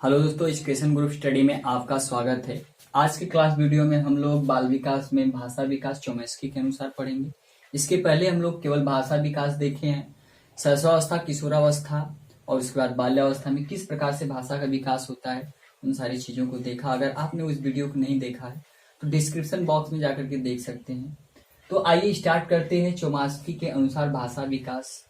Hello दोस्तों, education group study में आपका स्वागत है। आज की क्लास वीडियो में हम लोग बाल विकास में भाषा विकास चोमेस्की के अनुसार पढ़ेंगे। इसके पहले हम लोग केवल भाषा विकास देखे हैं, शैशवावस्था, किशोरावस्था और उसके बाद बाल्यावस्था में किस प्रकार से भाषा का विकास होता है, उन सारी चीजों को देखा। अगर आपने उस वीडियो को नहीं देखा है तो डिस्क्रिप्शन बॉक्स में जाकर के देख सकते हैं। तो आइए स्टार्ट करते हैं। चोमेस्की के अनुसार भाषा विकास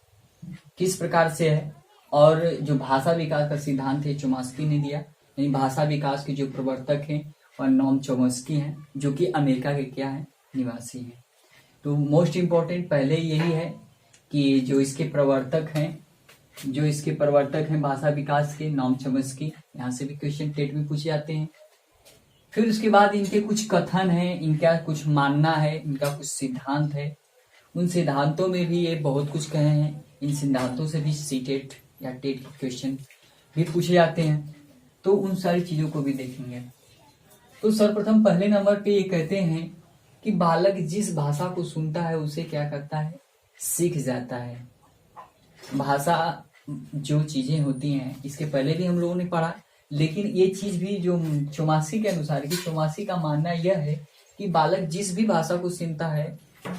किस प्रकार से है और जो भाषा विकास का सिद्धांत है चोमेस्की ने दिया, यानी भाषा विकास के जो प्रवर्तक हैं वह नॉम चोमेस्की हैं, जो कि अमेरिका के क्या है, निवासी हैं। तो मोस्ट इम्पोर्टेंट पहले यही है कि जो इसके प्रवर्तक हैं भाषा विकास के नॉम चोमेस्की, यहाँ से भी क्वेश्चन टेट में पूछे जाते हैं। फिर उसके बाद इनके कुछ कथन है, इनका कुछ मानना है, इनका कुछ सिद्धांत है। उन सिद्धांतों में भी ये बहुत कुछ कहे हैं। इन सिद्धांतों से भी सीटेट या टेट के क्वेश्चन भी पूछे जाते हैं, तो उन सारी चीजों को भी देखेंगे। तो सर्वप्रथम पहले नंबर पे ये कहते हैं कि बालक जिस भाषा को सुनता है उसे क्या करता है, सीख जाता है। भाषा जो चीजें होती हैं, इसके पहले भी हम लोगों ने पढ़ा, लेकिन ये चीज भी जो चोमेस्की के अनुसार, कि चोमेस्की का मानना यह है कि बालक जिस भी भाषा को सुनता है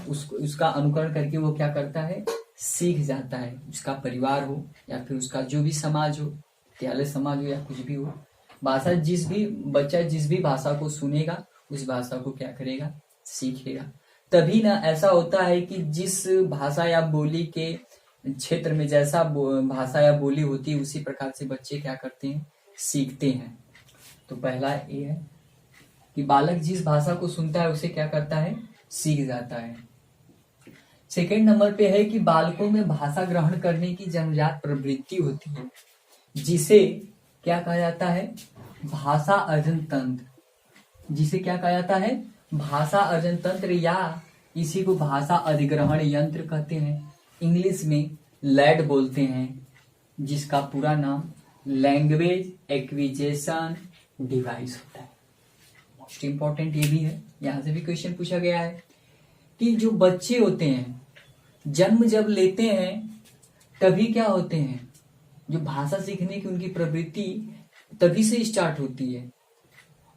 उसका अनुकरण करके वो क्या करता है, सीख जाता है। उसका परिवार हो या फिर उसका जो भी समाज हो, विद्यालय समाज हो या कुछ भी हो, बच्चा जिस भी भाषा को सुनेगा उस भाषा को क्या करेगा, सीखेगा। तभी ना ऐसा होता है कि जिस भाषा या बोली के क्षेत्र में जैसा भाषा या बोली होती है उसी प्रकार से बच्चे क्या करते हैं, सीखते हैं। तो पहला ये है कि बालक जिस भाषा को सुनता है उसे क्या करता है, सीख जाता है। सेकेंड नंबर पे है कि बालकों में भाषा ग्रहण करने की जन्मजात प्रवृत्ति होती है, जिसे क्या कहा जाता है, भाषा अर्जन तंत्र। जिसे क्या कहा जाता है, भाषा अर्जन तंत्र, या इसी को भाषा अधिग्रहण यंत्र कहते हैं। इंग्लिश में लैड बोलते हैं, जिसका पूरा नाम लैंग्वेज एक्विजिशन डिवाइस होता है। मोस्ट इंपॉर्टेंट ये भी है, यहां से भी क्वेश्चन पूछा गया है कि जो बच्चे होते हैं जन्म जब लेते हैं तभी क्या होते हैं, जो भाषा सीखने की उनकी प्रवृत्ति तभी से स्टार्ट होती है।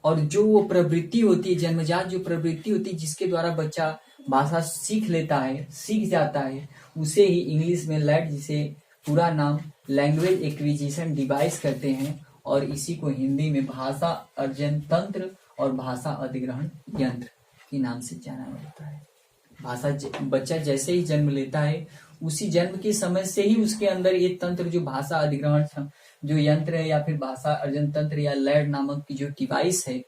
और जो वो प्रवृत्ति होती है, जन्मजात जो प्रवृत्ति होती है जिसके द्वारा बच्चा भाषा सीख लेता है, सीख जाता है, उसे ही इंग्लिश में लैड, जिसे पूरा नाम लैंग्वेज एक्विजिशन डिवाइस कहते हैं, और इसी को हिंदी में भाषा अर्जन तंत्र और भाषा अधिग्रहण यंत्र के नाम से जाना जाता है। बच्चा जैसे ही जन्म लेता है उसी जन्म के समय से ही उसके अंदर ये तंत्र, जो भाषा अधिग्रहण जो यंत्र है या फिर भाषा अर्जन तंत्र या लैड नामक की जो डिवाइस है,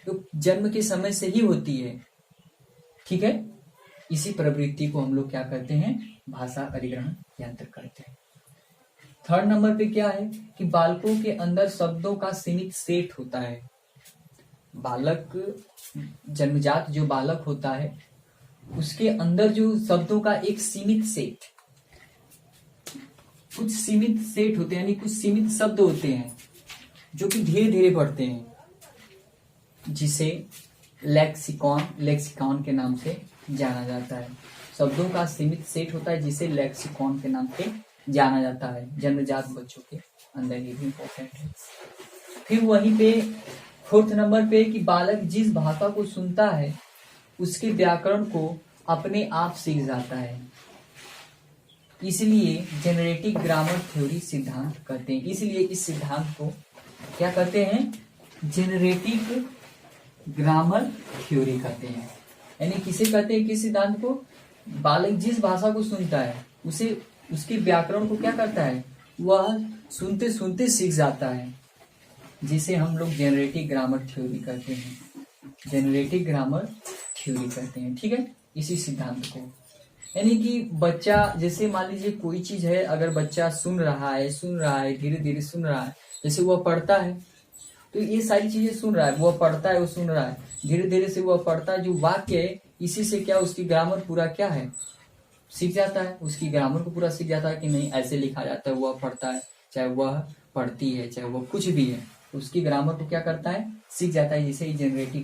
तो जन्म के समय से ही होती है। ठीक है, इसी प्रवृत्ति को हम लोग क्या करते हैं, भाषा अधिग्रहण यंत्र करते हैं। थर्ड नंबर पे क्या है कि बालकों के अंदर शब्दों का सीमित सेट होता है। बालक, जन्मजात जो बालक होता है उसके अंदर जो शब्दों का एक सीमित सेट, कुछ सीमित सेट होते हैं, यानी कुछ सीमित शब्द होते हैं जो कि धीरे धीरे बढ़ते हैं, जिसे लेक्सिकॉन के नाम से जाना जाता है। शब्दों का सीमित सेट होता है जिसे लेक्सिकॉन के नाम से जाना जाता है जन्मजात बच्चों के अंदर। ये भी इंपॉर्टेंट है। फिर वहीं पे फोर्थ नंबर पे कि बालक जिस भाषा को सुनता है उसके व्याकरण को अपने आप सीख जाता है, इसलिए जेनरेटिव ग्रामर थ्योरी सिद्धांत कहते हैं। इसलिए इस सिद्धांत को क्या कहते हैं, जेनरेटिव ग्रामर थ्योरी कहते हैं। यानी किसे कहते हैं, किस सिद्धांत को, बालक जिस भाषा को सुनता है उसे उसके व्याकरण को क्या करता है, वह सुनते सुनते सीख जाता है, जिसे हम लोग जेनरेटिव ग्रामर थ्योरी कहते हैं। जेनरेटिव ग्रामर थ्योरी कहते हैं। ठीक है, इसी सिद्धांत को, यानी कि बच्चा, जैसे मान लीजिए कोई चीज है, अगर बच्चा सुन रहा है धीरे धीरे सुन रहा है, जैसे वह पढ़ता है तो ये सारी चीजें सुन रहा है, वह पढ़ता है, वो सुन रहा है, धीरे धीरे से वह पढ़ता है, जो वाक्य है इसी से क्या उसकी ग्रामर पूरा क्या है, सीख जाता है। उसकी ग्रामर को पूरा सीख जाता है कि नहीं ऐसे लिखा जाता है, वह पढ़ता है, चाहे वह पढ़ती है, चाहे वह कुछ भी है, उसकी ग्रामर को क्या करता है, सीख जाता है, जिसे जेनरेटिव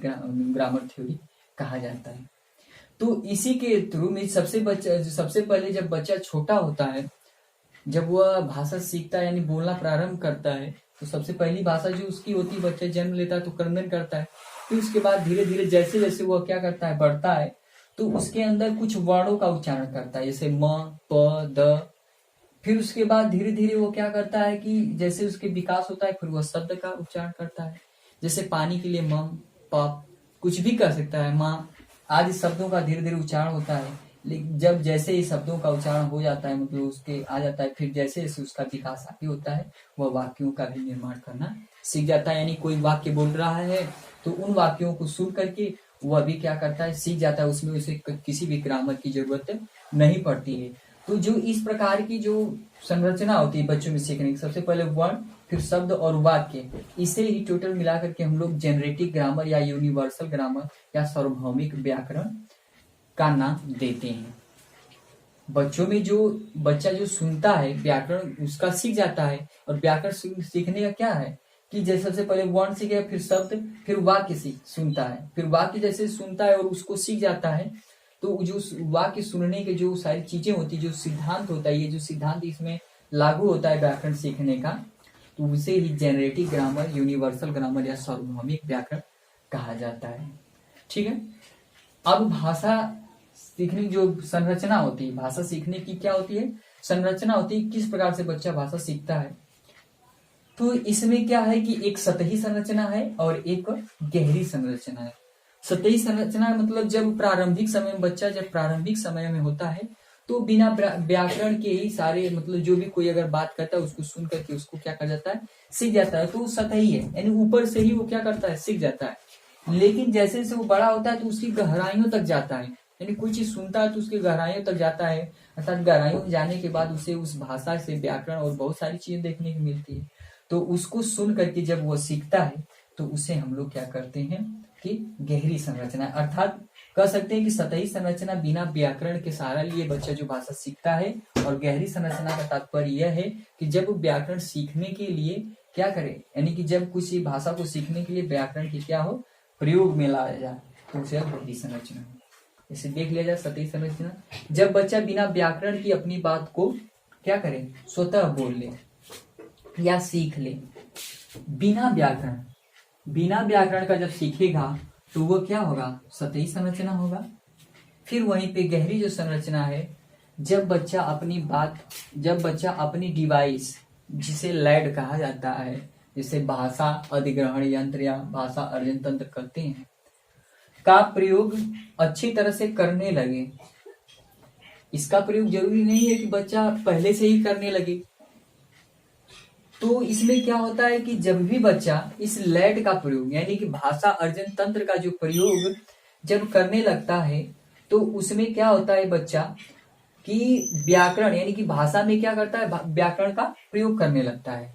ग्रामर थ्योरी कहा जाता है। तो इसी के थ्रू में सबसे पहले जब बच्चा छोटा होता है, जब वह भाषा सीखता है यानी बोलना प्रारंभ करता है, तो सबसे पहली भाषा जो उसकी होती है, बच्चा जन्म लेता है तो क्रंदन करता है। फिर उसके बाद धीरे धीरे जैसे जैसे वह क्या करता है, बढ़ता है, तो उसके अंदर कुछ वर्णों का उच्चारण करता है, जैसे म, प, द। फिर उसके बाद धीरे धीरे वो क्या करता है कि जैसे उसके विकास होता है, फिर वह शब्द का उच्चारण करता है। जैसे पानी के लिए म, प, कुछ भी कर सकता है, माँ आदि शब्दों का धीरे धीरे उच्चारण होता है। लेकिन जब जैसे ही शब्दों का उच्चारण हो जाता है, मतलब उसके आ जाता है, फिर जैसे जैसे उसका विकास आगे होता है, वह वाक्यों का भी निर्माण करना सीख जाता है। यानी कोई वाक्य बोल रहा है तो उन वाक्यों को सुन करके वह भी क्या करता है, सीख जाता है, उसमें उसे किसी भी ग्रामर की जरूरत नहीं पड़ती है। तो जो इस प्रकार की जो संरचना होती है बच्चों में सीखने की, सबसे पहले वर्ण, फिर शब्द और वाक्य, इसे ही टोटल मिला करके हम लोग जेनरेटिव ग्रामर या यूनिवर्सल ग्रामर या सार्वभौमिक व्याकरण का नाम देते हैं। बच्चों में जो बच्चा जो सुनता है व्याकरण उसका सीख जाता है। और व्याकरण सीखने का क्या है कि जैसे सबसे पहले वर्ण सीखेगा, फिर शब्द, फिर वाक्य सुनता है, फिर वाक्य जैसे सुनता है और उसको सीख जाता है, तो जो वाक्य सुनने के जो सारी चीजें होती है, जो सिद्धांत होता है, ये जो सिद्धांत इसमें लागू होता है व्याकरण सीखने का, तो उसे ही जेनरेटिव ग्रामर, यूनिवर्सल ग्रामर या सार्वभौमिक व्याकरण कहा जाता है। ठीक है। अब भाषा सीखने की जो संरचना होती है, भाषा सीखने की क्या होती है, संरचना होती है, किस प्रकार से बच्चा भाषा सीखता है। तो इसमें क्या है कि एक सतही संरचना है और एक गहरी संरचना है। सतही संरचना मतलब जब प्रारंभिक समय में बच्चा जब प्रारंभिक समय में होता है तो बिना व्याकरण के ही सारे मतलब जो भी कोई अगर बात करता है उसको सुन करके उसको क्या कर जाता है, सीख जाता है। तो सतही है, यानी ऊपर से ही वो क्या करता है, सीख जाता है। लेकिन जैसे जैसे वो बड़ा होता है तो उसकी गहराइयों तक जाता है, यानी कोई चीज सुनता है तो उसकी गहराइयों तक जाता है, अर्थात गहराइयों में जाने के बाद उसे उस भाषा से व्याकरण और बहुत सारी चीजें देखने को मिलती है। तो उसको सुन करके जब वो सीखता है तो उसे हम लोग क्या करते हैं कि गहरी संरचना, अर्थात कह सकते हैं कि सतही संरचना बिना व्याकरण के सहारा लिए बच्चा जो भाषा सीखता है। और गहरी संरचना का तात्पर्य यह है कि जब व्याकरण सीखने के लिए क्या करे, यानी कि जब किसी भाषा को सीखने के लिए व्याकरण की क्या हो, प्रयोग में लाया जाए, तो उसे गहरी संरचना। इसे देख लिया जाए सतही संरचना, जब बच्चा बिना व्याकरण की अपनी बात को क्या करे, स्वतः बोल ले या सीख ले। बिना व्याकरण का जब सीखेगा तो वो क्या होगा, सतही संरचना होगा। फिर वहीं पे गहरी जो संरचना है, जब बच्चा अपनी डिवाइस, जिसे लैड कहा जाता है, जिसे भाषा अधिग्रहण यंत्र या भाषा अर्जन तंत्र कहते हैं, का प्रयोग अच्छी तरह से करने लगे। इसका प्रयोग जरूरी नहीं है कि बच्चा पहले से ही करने लगे। तो इसमें क्या होता है कि जब भी बच्चा इस लैड का प्रयोग यानी कि भाषा अर्जन तंत्र का जो प्रयोग जब करने लगता है तो उसमें क्या होता है बच्चा कि व्याकरण यानी कि भाषा में क्या करता है, व्याकरण का प्रयोग करने लगता है।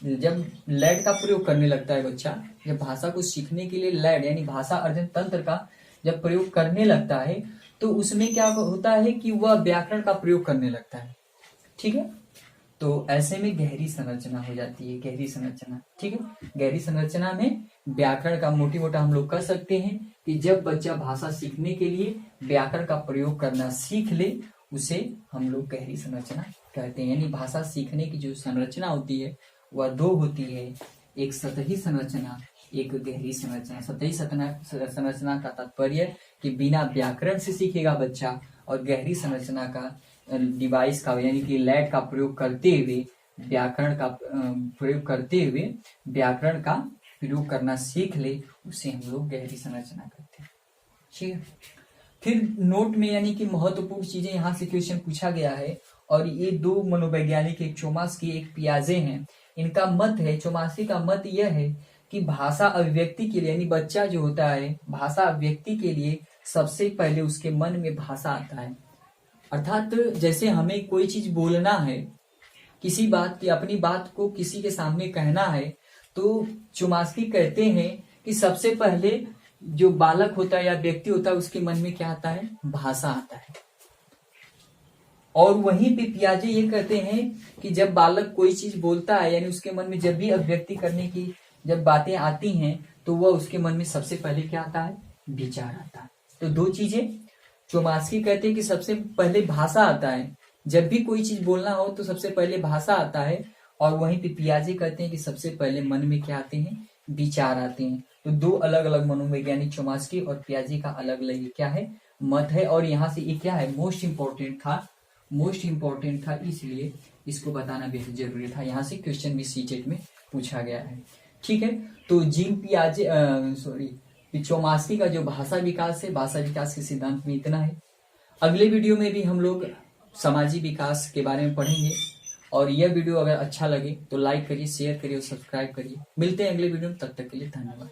जब लैड का प्रयोग करने लगता है बच्चा, जब भाषा को सीखने के लिए लैड यानी भाषा अर्जन तंत्र का जब प्रयोग करने लगता है तो उसमें क्या होता है कि वह व्याकरण का प्रयोग करने लगता है। ठीक है। तो ऐसे में गहरी संरचना हो जाती है, गहरी संरचना। ठीक है। गहरी संरचना में व्याकरण का मोटी मोटा हम लोग कह सकते हैं कि जब बच्चा भाषा सीखने के लिए व्याकरण का प्रयोग करना सीख ले, उसे हम लोग गहरी संरचना कहते हैं। यानी भाषा सीखने की जो संरचना होती है वह दो होती है, एक सतही संरचना, एक गहरी संरचना। सतही संरचना का तात्पर्य कि बिना व्याकरण से सीखेगा बच्चा, और गहरी संरचना का डिवाइस का यानी कि लैड का प्रयोग करते हुए व्याकरण का प्रयोग करते हुए व्याकरण का प्रयोग करना सीख ले, उसे हम लोग गहरी संरचना कहते हैं। ठीक है। फिर नोट में यानी कि महत्वपूर्ण चीजें यहाँ से क्वेश्चन पूछा गया है, और ये दो मनोवैज्ञानिक, एक चोमास्की एक पियाजे हैं, इनका मत है, चोमास्की का मत यह है कि भाषा अभिव्यक्ति के लिए यानी बच्चा जो होता है भाषा अभिव्यक्ति के लिए सबसे पहले उसके मन में भाषा आता है। अर्थात जैसे हमें कोई चीज बोलना है, किसी बात की अपनी बात को किसी के सामने कहना है, तो चोमास्की कहते हैं कि सबसे पहले जो बालक होता है या व्यक्ति होता है उसके मन में क्या आता है, भाषा आता है। और वहीं पे पियाजे ये कहते हैं कि जब बालक कोई चीज बोलता है यानी उसके मन में जब भी अभिव्यक्ति करने की जब बातें आती हैं तो वह उसके मन में सबसे पहले क्या आता है, विचार आता है। तो दो चीजें चोमास्की कहते हैं कि सबसे पहले भाषा आता है, जब भी कोई चीज बोलना हो तो सबसे पहले भाषा आता है, और वहीं पे पियाजे कहते हैं कि सबसे पहले मन में क्या आते हैं, विचार आते हैं। तो दो अलग अलग मनोवैज्ञानिक चोमास्की और पियाजे का अलग अलग क्या है, मत है। और यहाँ से ये क्या है, मोस्ट इंपॉर्टेंट था, इसलिए इसको बताना बेहद जरूरी था। यहाँ से क्वेश्चन भी सीटेट में पूछा गया है। ठीक है, तो जीन पियाजे चोमास्की का जो भाषा विकास है, भाषा विकास के सिद्धांत में इतना है। अगले वीडियो में भी हम लोग सामाजिक विकास के बारे में पढ़ेंगे। और यह वीडियो अगर अच्छा लगे तो लाइक करिए, शेयर करिए और सब्सक्राइब करिए। मिलते हैं अगले वीडियो में, तब तक के लिए धन्यवाद।